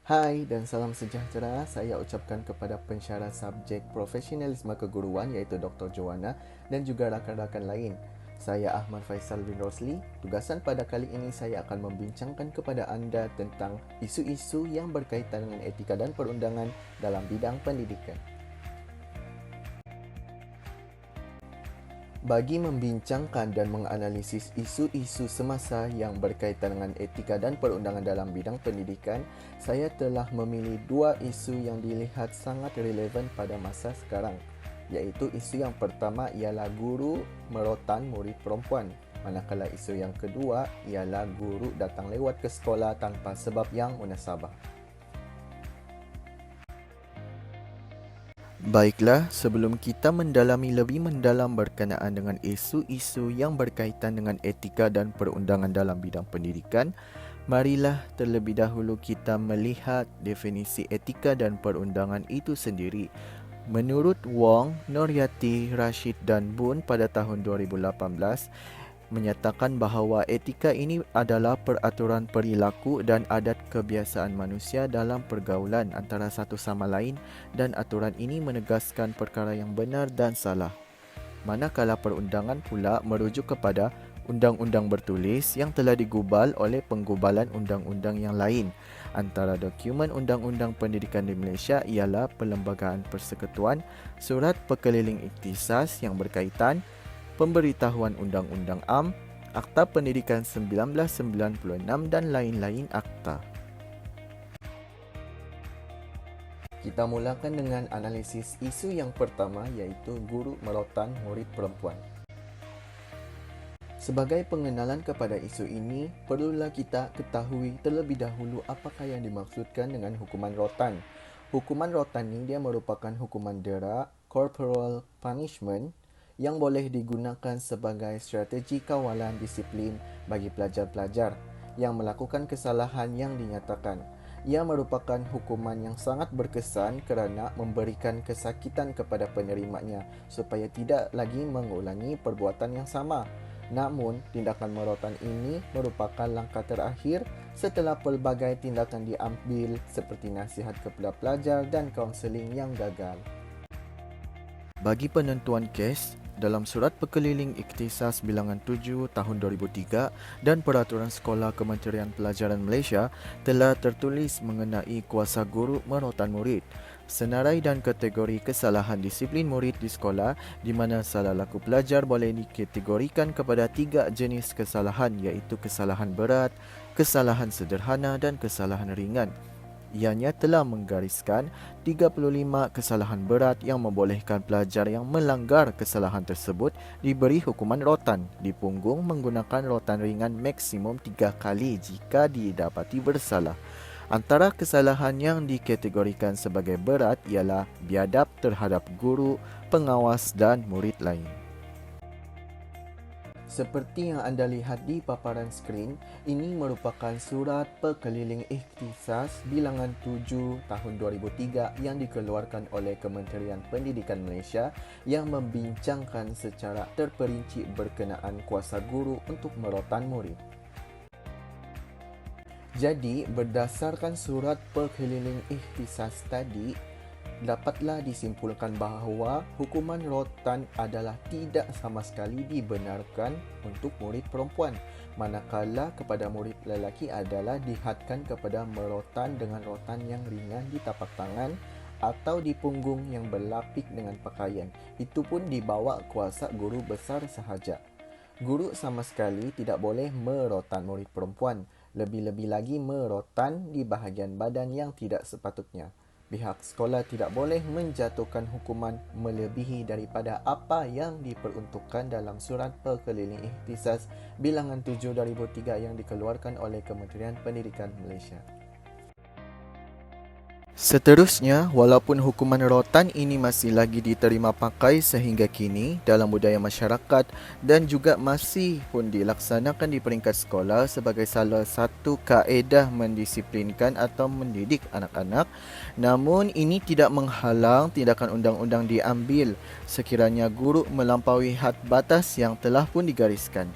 Hai dan salam sejahtera. Saya ucapkan kepada pensyarah subjek profesionalisme keguruan iaitu Dr. Joanna dan juga rakan-rakan lain. Saya Ahmad Faisal bin Rosli. Tugasan pada kali ini saya akan membincangkan kepada anda tentang isu-isu yang berkaitan dengan etika dan perundangan dalam bidang pendidikan. Bagi membincangkan dan menganalisis isu-isu semasa yang berkaitan dengan etika dan perundangan dalam bidang pendidikan, saya telah memilih dua isu yang dilihat sangat relevan pada masa sekarang, iaitu isu yang pertama ialah guru merotan murid perempuan, manakala isu yang kedua ialah guru datang lewat ke sekolah tanpa sebab yang munasabah. Baiklah, sebelum kita mendalami lebih mendalam berkenaan dengan isu-isu yang berkaitan dengan etika dan perundangan dalam bidang pendidikan, marilah terlebih dahulu kita melihat definisi etika dan perundangan itu sendiri. Menurut Wong, Nuryati, Rashid dan Boon pada tahun 2018, menyatakan bahawa etika ini adalah peraturan perilaku dan adat kebiasaan manusia dalam pergaulan antara satu sama lain, dan aturan ini menegaskan perkara yang benar dan salah. Manakala perundangan pula merujuk kepada undang-undang bertulis yang telah digubal oleh penggubalan undang-undang yang lain. Antara dokumen Undang-Undang Pendidikan di Malaysia ialah Perlembagaan Persekutuan, Surat Perkeliling Ikhtisas yang berkaitan, Pemberitahuan Undang-Undang Am, Akta Pendidikan 1996 dan lain-lain akta. Kita mulakan dengan analisis isu yang pertama iaitu guru merotan murid perempuan. Sebagai pengenalan kepada isu ini, perlulah kita ketahui terlebih dahulu apakah yang dimaksudkan dengan hukuman rotan. Hukuman rotan ini dia merupakan hukuman dera, corporal punishment, yang boleh digunakan sebagai strategi kawalan disiplin bagi pelajar-pelajar yang melakukan kesalahan yang dinyatakan. Ia merupakan hukuman yang sangat berkesan kerana memberikan kesakitan kepada penerimanya supaya tidak lagi mengulangi perbuatan yang sama. Namun, tindakan merotan ini merupakan langkah terakhir setelah pelbagai tindakan diambil seperti nasihat kepada pelajar dan kaunseling yang gagal. Bagi penentuan kes, dalam Surat Perkeliling Ikhtisas Bilangan 7 tahun 2003 dan Peraturan Sekolah Kementerian Pelajaran Malaysia telah tertulis mengenai kuasa guru merotan murid, senarai dan kategori kesalahan disiplin murid di sekolah, di mana salah laku pelajar boleh dikategorikan kepada 3 jenis kesalahan iaitu kesalahan berat, kesalahan sederhana dan kesalahan ringan. Ianya telah menggariskan 35 kesalahan berat yang membolehkan pelajar yang melanggar kesalahan tersebut diberi hukuman rotan dipunggung menggunakan rotan ringan maksimum 3 kali jika didapati bersalah. Antara kesalahan yang dikategorikan sebagai berat ialah biadab terhadap guru, pengawas dan murid lain. Seperti yang anda lihat di paparan skrin, ini merupakan Surat Perkeliling Ikhtisas Bilangan 7 tahun 2003 yang dikeluarkan oleh Kementerian Pendidikan Malaysia yang membincangkan secara terperinci berkenaan kuasa guru untuk merotan murid. Jadi, berdasarkan Surat Perkeliling Ikhtisas tadi, dapatlah disimpulkan bahawa hukuman rotan adalah tidak sama sekali dibenarkan untuk murid perempuan, manakala kepada murid lelaki adalah dihadkan kepada merotan dengan rotan yang ringan di tapak tangan atau di punggung yang berlapik dengan pakaian. Itu pun dibawa kuasa guru besar sahaja. Guru sama sekali tidak boleh merotan murid perempuan, lebih-lebih lagi merotan di bahagian badan yang tidak sepatutnya. Pihak sekolah tidak boleh menjatuhkan hukuman melebihi daripada apa yang diperuntukkan dalam Surat Perkeliling Ikhtisas Bilangan 7 2003 yang dikeluarkan oleh Kementerian Pendidikan Malaysia. Seterusnya, walaupun hukuman rotan ini masih lagi diterima pakai sehingga kini dalam budaya masyarakat dan juga masih pun dilaksanakan di peringkat sekolah sebagai salah satu kaedah mendisiplinkan atau mendidik anak-anak, namun ini tidak menghalang tindakan undang-undang diambil sekiranya guru melampaui had batas yang telah pun digariskan.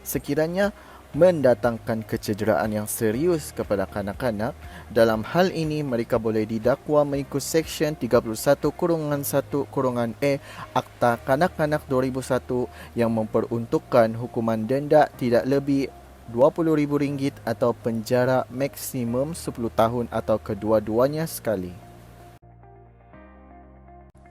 Sekiranya mendatangkan kecederaan yang serius kepada kanak-kanak. Dalam hal ini, mereka boleh didakwa mengikut Seksyen 31-1-E Akta Kanak-Kanak 2001 yang memperuntukkan hukuman denda tidak lebih RM20,000 atau penjara maksimum 10 tahun atau kedua-duanya sekali.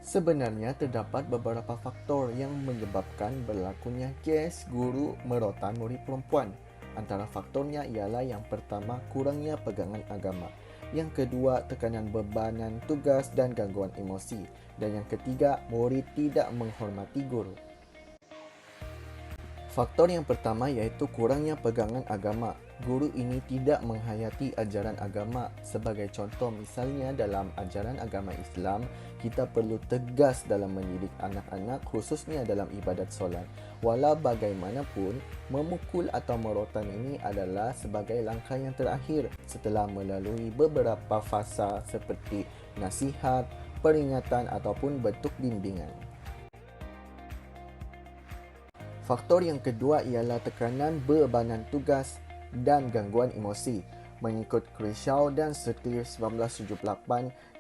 Sebenarnya terdapat beberapa faktor yang menyebabkan berlakunya kes guru merotan murid perempuan. Antara faktornya ialah yang pertama, kurangnya pegangan agama. Yang kedua, tekanan bebanan tugas dan gangguan emosi. Dan yang ketiga, murid tidak menghormati guru. Faktor yang pertama iaitu kurangnya pegangan agama. Guru ini tidak menghayati ajaran agama. Sebagai contoh, misalnya dalam ajaran agama Islam, kita perlu tegas dalam mendidik anak-anak khususnya dalam ibadat solat. Walau bagaimanapun, memukul atau merotan ini adalah sebagai langkah yang terakhir setelah melalui beberapa fasa seperti nasihat, peringatan ataupun bentuk bimbingan. Faktor yang kedua ialah tekanan bebanan tugas dan gangguan emosi. Mengikut Crishaw dan Setir 1978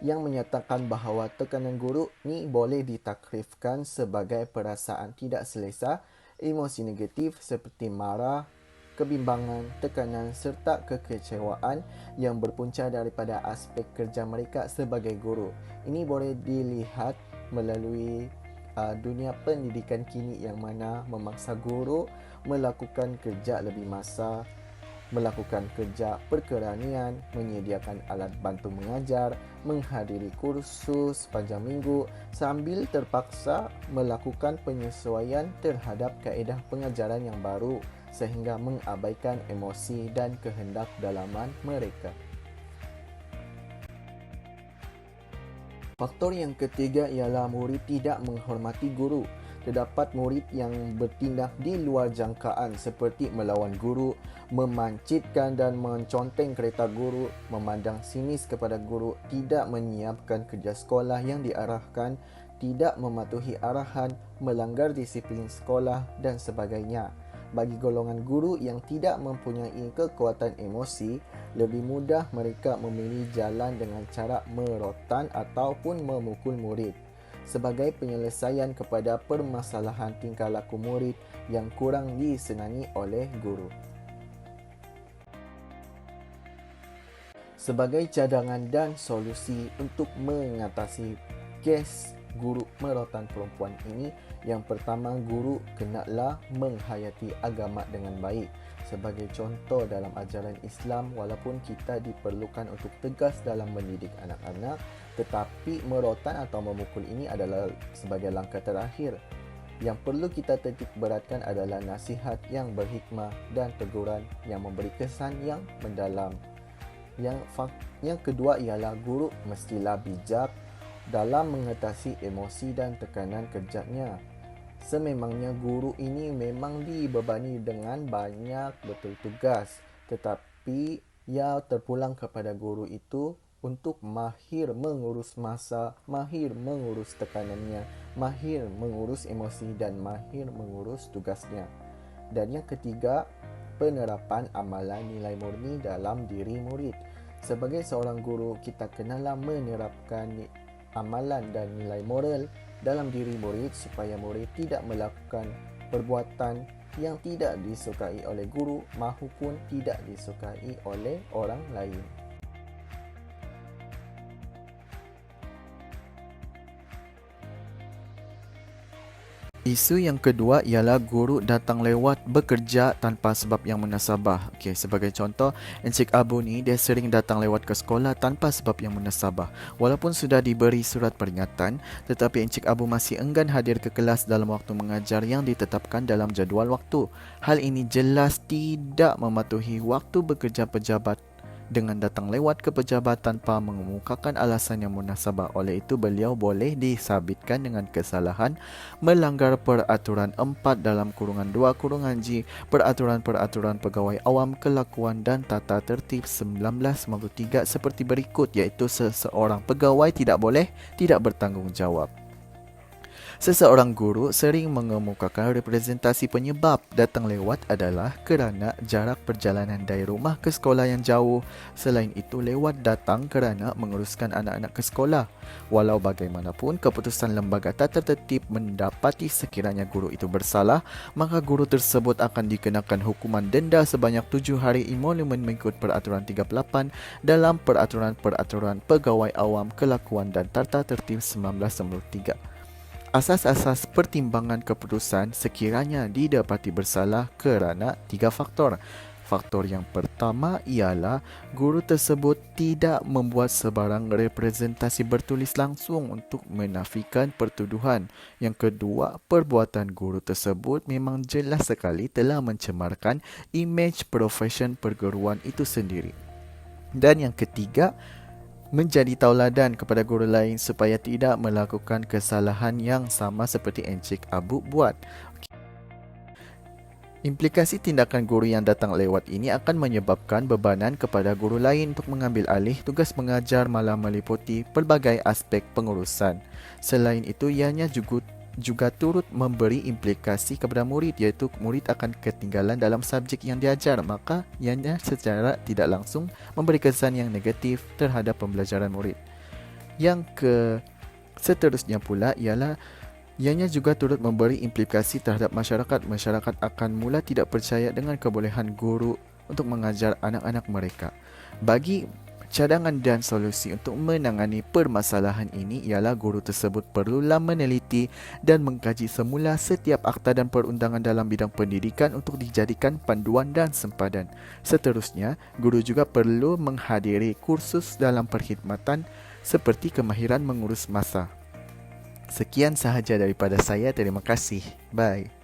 yang menyatakan bahawa tekanan guru ni boleh ditakrifkan sebagai perasaan tidak selesa, emosi negatif seperti marah, kebimbangan, tekanan serta kekecewaan yang berpunca daripada aspek kerja mereka sebagai guru. Ini boleh dilihat melalui dunia pendidikan kini yang mana memaksa guru melakukan kerja lebih masa, melakukan kerja perkeranian, menyediakan alat bantu mengajar, menghadiri kursus panjang minggu sambil terpaksa melakukan penyesuaian terhadap kaedah pengajaran yang baru sehingga mengabaikan emosi dan kehendak dalaman mereka. Faktor yang ketiga ialah murid tidak menghormati guru. Terdapat murid yang bertindak di luar jangkaan seperti melawan guru, memancitkan dan menconteng kereta guru, memandang sinis kepada guru, tidak menyiapkan kerja sekolah yang diarahkan, tidak mematuhi arahan, melanggar disiplin sekolah dan sebagainya. Bagi golongan guru yang tidak mempunyai kekuatan emosi, lebih mudah mereka memilih jalan dengan cara merotan ataupun memukul murid sebagai penyelesaian kepada permasalahan tingkah laku murid yang kurang disenangi oleh guru. Sebagai cadangan dan solusi untuk mengatasi kes guru merotan perempuan ini, yang pertama, guru kenalah menghayati agama dengan baik. Sebagai contoh dalam ajaran Islam, walaupun kita diperlukan untuk tegas dalam mendidik anak-anak, tetapi merotan atau memukul ini adalah sebagai langkah terakhir. Yang perlu kita titik beratkan adalah nasihat yang berhikmah dan teguran yang memberi kesan yang mendalam. Yang kedua ialah guru mestilah bijak dalam mengatasi emosi dan tekanan kerjanya. Sememangnya guru ini memang dibebani dengan banyak betul tugas, tetapi ia terpulang kepada guru itu untuk mahir mengurus masa, mahir mengurus tekanannya, mahir mengurus emosi dan mahir mengurus tugasnya. Dan yang ketiga, penerapan amalan nilai murni dalam diri murid. Sebagai seorang guru, kita kenalah menerapkan amalan dan nilai moral dalam diri murid supaya murid tidak melakukan perbuatan yang tidak disukai oleh guru maupun tidak disukai oleh orang lain. Isu yang kedua ialah guru datang lewat bekerja tanpa sebab yang munasabah. Okey, sebagai contoh, Encik Abu ni dia sering datang lewat ke sekolah tanpa sebab yang munasabah. Walaupun sudah diberi surat peringatan, tetapi Encik Abu masih enggan hadir ke kelas dalam waktu mengajar yang ditetapkan dalam jadual waktu. Hal ini jelas tidak mematuhi waktu bekerja pejabat dengan datang lewat ke pejabat tanpa mengemukakan alasan yang munasabah. Oleh itu, beliau boleh disabitkan dengan kesalahan melanggar peraturan 4 dalam kurungan 2 kurungan G Peraturan-Peraturan Pegawai Awam Kelakuan dan Tata Tertib 1993 seperti berikut, iaitu seseorang pegawai tidak boleh tidak bertanggungjawab. Seseorang guru sering mengemukakan representasi penyebab datang lewat adalah kerana jarak perjalanan dari rumah ke sekolah yang jauh. Selain itu, lewat datang kerana menguruskan anak-anak ke sekolah. Walau bagaimanapun, keputusan lembaga tata tertib mendapati sekiranya guru itu bersalah, maka guru tersebut akan dikenakan hukuman denda sebanyak 7 hari emolumen mengikut Peraturan 38 dalam Peraturan Pegawai Awam Kelakuan dan Tata Tertib 1993. Asas-asas pertimbangan keputusan sekiranya didapati bersalah kerana 3 faktor. Faktor yang pertama ialah guru tersebut tidak membuat sebarang representasi bertulis langsung untuk menafikan pertuduhan. Yang kedua, perbuatan guru tersebut memang jelas sekali telah mencemarkan imej profesion perguruan itu sendiri. Dan yang ketiga, menjadi tauladan kepada guru lain supaya tidak melakukan kesalahan yang sama seperti Encik Abu buat. Implikasi tindakan guru yang datang lewat ini akan menyebabkan bebanan kepada guru lain untuk mengambil alih tugas mengajar malah meliputi pelbagai aspek pengurusan. Selain itu, ianya juga turut memberi implikasi kepada murid, iaitu murid akan ketinggalan dalam subjek yang diajar, maka ianya secara tidak langsung memberi kesan yang negatif terhadap pembelajaran murid. Seterusnya pula ialah ianya juga turut memberi implikasi terhadap masyarakat. Masyarakat akan mula tidak percaya dengan kebolehan guru untuk mengajar anak-anak mereka. Bagi cadangan dan solusi untuk menangani permasalahan ini ialah guru tersebut perlulah meneliti dan mengkaji semula setiap akta dan perundangan dalam bidang pendidikan untuk dijadikan panduan dan sempadan. Seterusnya, guru juga perlu menghadiri kursus dalam perkhidmatan seperti kemahiran mengurus masa. Sekian sahaja daripada saya. Terima kasih. Bye.